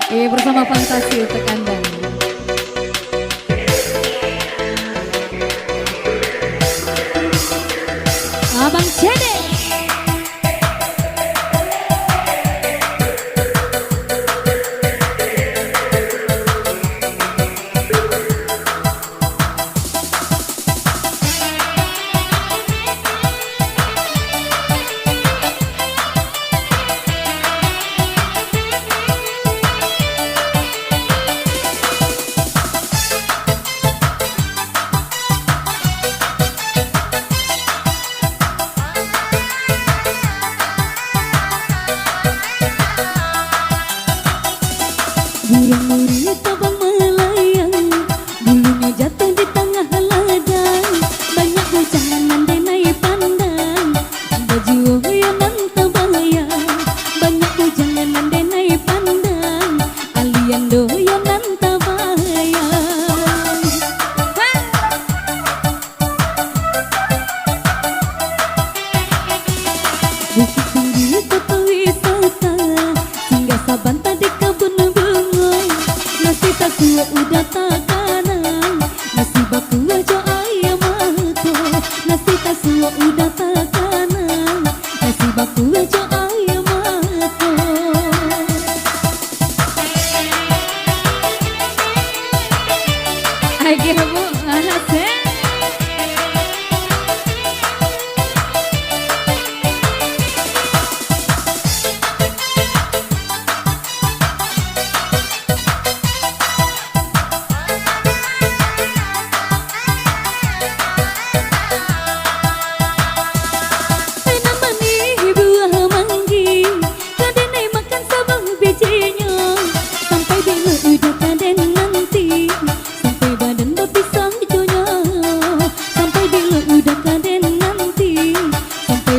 Bersama Fantasi untuk Anda. Abang Cede. Burung-burung terbang melayang, bulunya jatuh di tengah ladang. Banyak bujangan denai pandang, baju yang terbayang. Banyak bujangan denai pandang, alian doyonan terbayang. Bukit tinggi kota wisata, singgah Saban tadi kebun nasi takua udah tak kanang, nasi baku aja ayam mato. Nasi takua udah tak kanang, nasi baku aja ayam mato. Hai kira bu, hasil.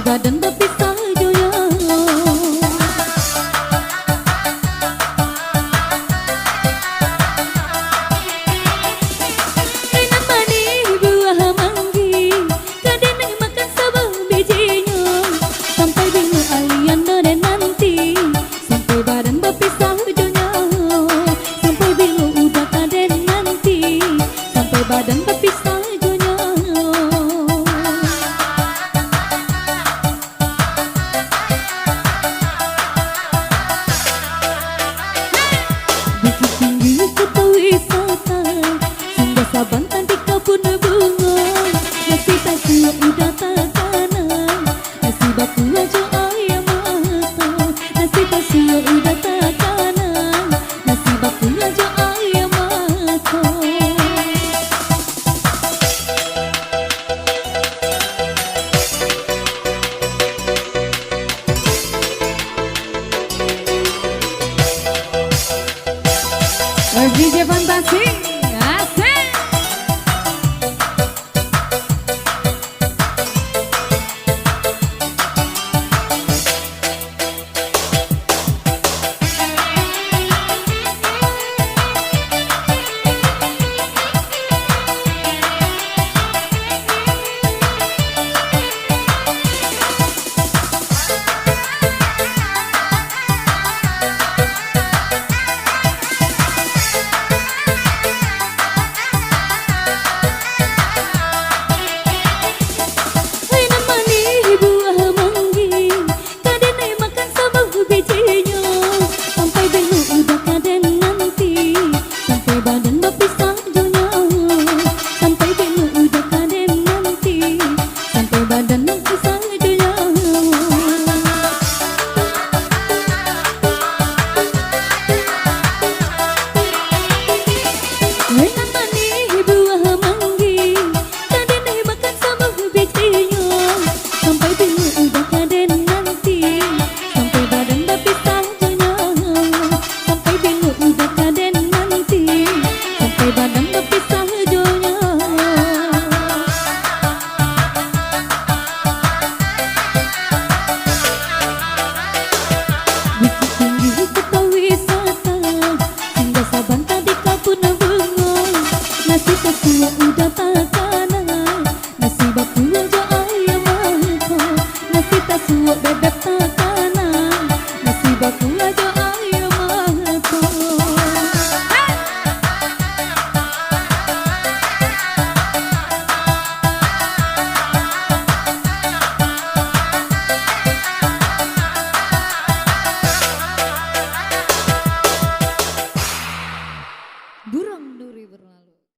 Badan berpisah joyo. Enak manis buah manggi, kadang makan sabang bijinya. Sampai bingung alian dan nanti, sampai badan berpisah joyo. Sampai bingung udah kadang nanti, sampai badan berpisah. Saban tadi kebun bunga, nasi takua udah tak kanang, nasi baku aja ayam mato. Nasi takua udah tak kanang, nasi baku aja ayam mato. DJ Fantasi.